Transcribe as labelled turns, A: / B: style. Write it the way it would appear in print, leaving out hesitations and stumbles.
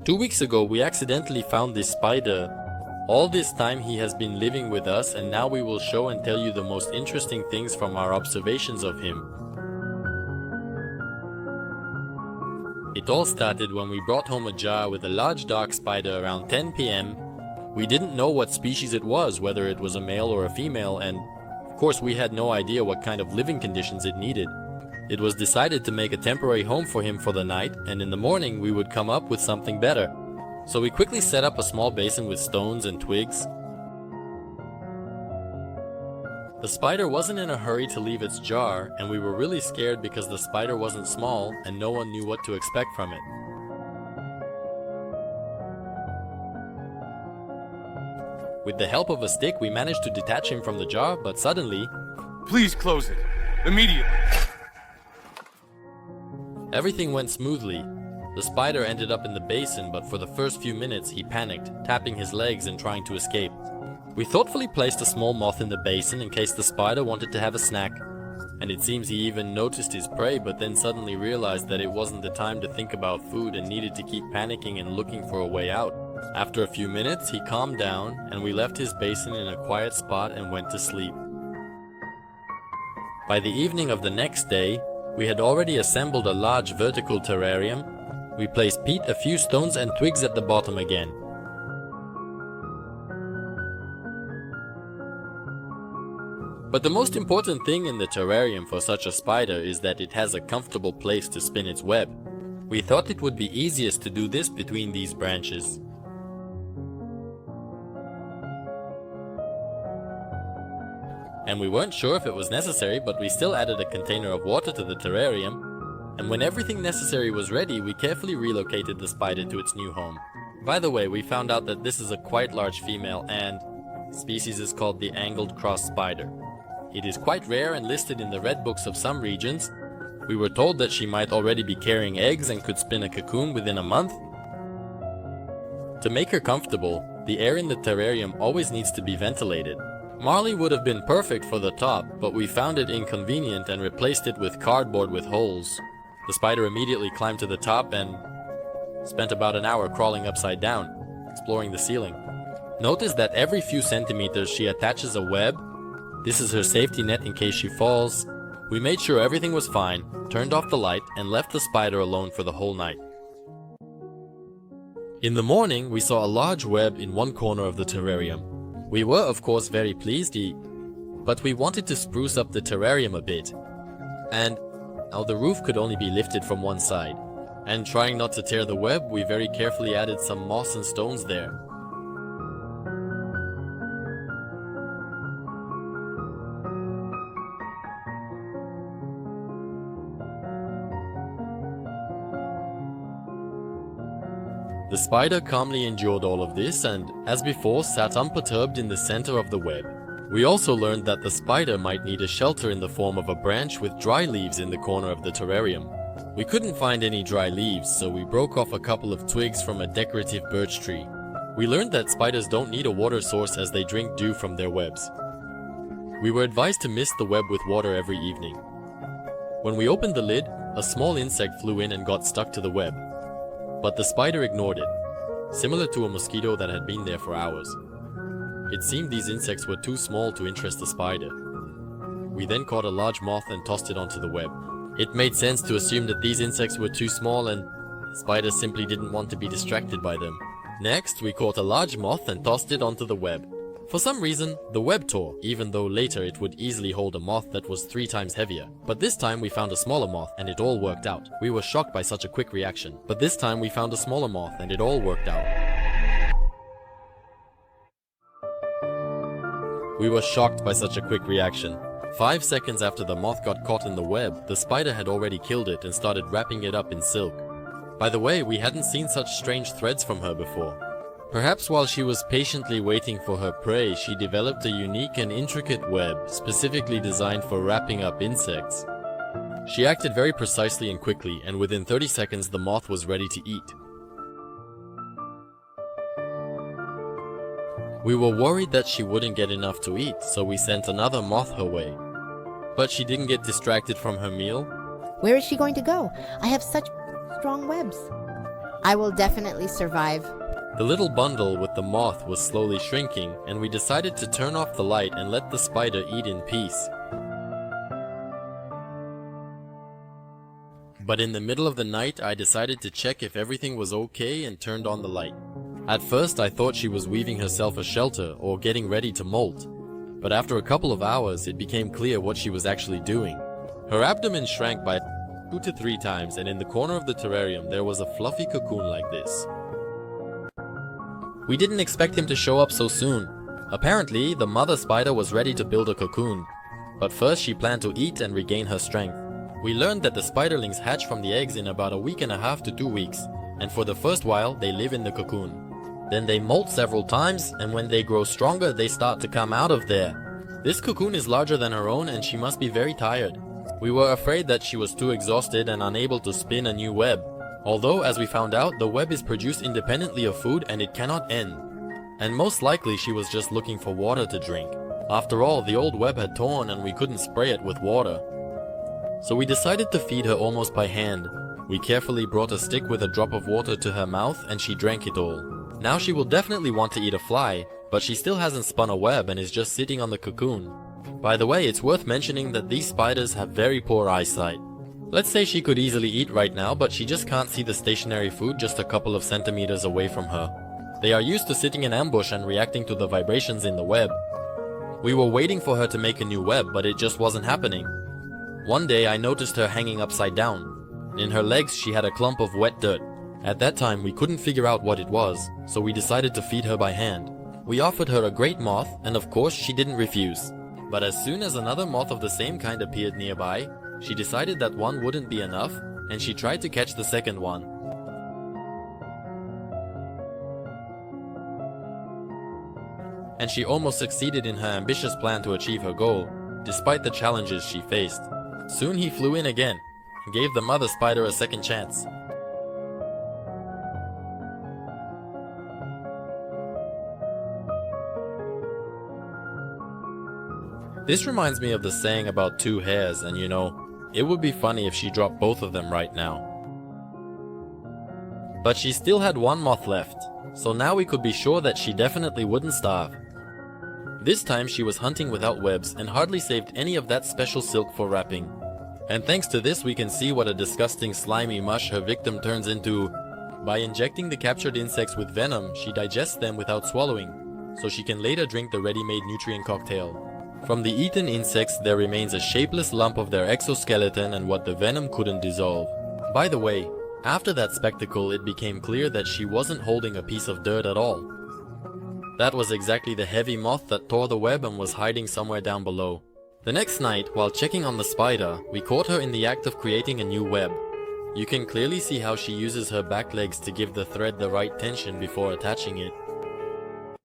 A: 2 weeks ago, we accidentally found this spider. All this time he has been living with us, and now we will show and tell you the most interesting things from our observations of him. It all started when we brought home a jar with a large dark spider around 10 p.m. We didn't know what species it was, whether it was a male or a female, and of course we had no idea what kind of living conditions it needed. It was decided to make a temporary home for him for the night, and in the morning we would come up with something better. So we quickly set up a small basin with stones and twigs. The spider wasn't in a hurry to leave its jar, and we were really scared because the spider wasn't small and no one knew what to expect from it. With the help of a stick, we managed to detach him from the jar, but suddenly,
B: Please close it. Immediately.
A: everything went smoothly. The spider ended up in the basin, but for the first few minutes he panicked, tapping his legs and trying to escape. We thoughtfully placed a small moth in the basin in case the spider wanted to have a snack. And it seems he even noticed his prey, but then suddenly realized that it wasn't the time to think about food and needed to keep panicking and looking for a way out. After a few minutes, he calmed down, and we left his basin in a quiet spot and went to sleep. By the evening of the next day, we had already assembled a large vertical terrarium. We placed peat, a few stones and twigs at the bottom again. But the most important thing in the terrarium for such a spider is that it has a comfortable place to spin its web. We thought it would be easiest to do this between these branches. And we weren't sure if it was necessary, but we still added a container of water to the terrarium. And when everything necessary was ready, we carefully relocated the spider to its new home. By the way, we found out that this is a quite large female, and species is called the angled cross spider. It is quite rare and listed in the red books of some regions. We were told that she might already be carrying eggs and could spin a cocoon within a month. To make her comfortable, the air in the terrarium always needs to be ventilated. Marley would have been perfect for the top, but we found it inconvenient and replaced it with cardboard with holes. The spider immediately climbed to the top and spent about an hour crawling upside down, exploring the ceiling. Notice that every few centimeters she attaches a web. This is her safety net in case she falls. We made sure everything was fine, turned off the light, and left the spider alone for the whole night. In the morning, we saw a large web in one corner of the terrarium. We were, of course, very pleased, but we wanted to spruce up the terrarium a bit. And now the roof could only be lifted from one side. And trying not to tear the web, we very carefully added some moss and stones there. The spider calmly endured all of this and, as before, sat unperturbed in the center of the web. We also learned that the spider might need a shelter in the form of a branch with dry leaves in the corner of the terrarium. We couldn't find any dry leaves, so we broke off a couple of twigs from a decorative birch tree. We learned that spiders don't need a water source as they drink dew from their webs. We were advised to mist the web with water every evening. When we opened the lid, a small insect flew in and got stuck to the web. But the spider ignored it, similar to a mosquito that had been there for hours. It seemed these insects were too small to interest the spider. We then caught a large moth and tossed it onto the web. It made sense to assume that these insects were too small and the spider simply didn't want to be distracted by them. Next, we caught a large moth and tossed it onto the web. For some reason, the web tore, even though later it would easily hold a moth that was 3 times heavier. But this time we found a smaller moth and it all worked out. We were shocked by such a quick reaction. But this time we found a smaller moth and it all worked out. We were shocked by such a quick reaction. 5 seconds after the moth got caught in the web, the spider had already killed it and started wrapping it up in silk. By the way, we hadn't seen such strange threads from her before. Perhaps while she was patiently waiting for her prey, she developed a unique and intricate web specifically designed for wrapping up insects. She acted very precisely and quickly, and within 30 seconds the moth was ready to eat. We were worried that she wouldn't get enough to eat, so we sent another moth her way. But she didn't get distracted from her meal.
C: Where is she going to go? I have such strong webs. I will definitely survive.
A: The little bundle with the moth was slowly shrinking, and we decided to turn off the light and let the spider eat in peace. But in the middle of the night, I decided to check if everything was okay and turned on the light. At first, I thought she was weaving herself a shelter or getting ready to molt. But after a couple of hours, it became clear what she was actually doing. Her abdomen shrank by 2 to 3 times, and in the corner of the terrarium, there was a fluffy cocoon like this. We didn't expect him to show up so soon. Apparently, the mother spider was ready to build a cocoon. But first, she planned to eat and regain her strength. We learned that the spiderlings hatch from the eggs in about a week and a half to 2 weeks, and for the first while they live in the cocoon. Then they molt several times, and when they grow stronger they start to come out of there. This cocoon is larger than her own and she must be very tired. We were afraid that she was too exhausted and unable to spin a new web. Although, as we found out, the web is produced independently of food and it cannot end. And most likely she was just looking for water to drink. After all, the old web had torn and we couldn't spray it with water. So we decided to feed her almost by hand. We carefully brought a stick with a drop of water to her mouth and she drank it all. Now she will definitely want to eat a fly, but she still hasn't spun a web and is just sitting on the cocoon. By the way, it's worth mentioning that these spiders have very poor eyesight. Let's say she could easily eat right now, but she just can't see the stationary food just a couple of centimeters away from her. They are used to sitting in ambush and reacting to the vibrations in the web. We were waiting for her to make a new web, but it just wasn't happening. One day I noticed her hanging upside down. In her legs she had a clump of wet dirt. At that time we couldn't figure out what it was, so we decided to feed her by hand. We offered her a great moth, and of course she didn't refuse. But as soon as another moth of the same kind appeared nearby, she decided that one wouldn't be enough, and she tried to catch the second one. And she almost succeeded in her ambitious plan to achieve her goal, despite the challenges she faced. Soon he flew in again, and gave the mother spider a second chance. This reminds me of the saying about 2 hares, and you know, it would be funny if she dropped both of them right now. But she still had 1 moth left, so now we could be sure that she definitely wouldn't starve. This time she was hunting without webs and hardly saved any of that special silk for wrapping. And thanks to this we can see what a disgusting slimy mush her victim turns into. By injecting the captured insects with venom, she digests them without swallowing, so she can later drink the ready-made nutrient cocktail. From the eaten insects there remains a shapeless lump of their exoskeleton and what the venom couldn't dissolve. By the way, after that spectacle it became clear that she wasn't holding a piece of dirt at all. That was exactly the heavy moth that tore the web and was hiding somewhere down below. The next night, while checking on the spider, we caught her in the act of creating a new web. You can clearly see how she uses her back legs to give the thread the right tension before attaching it.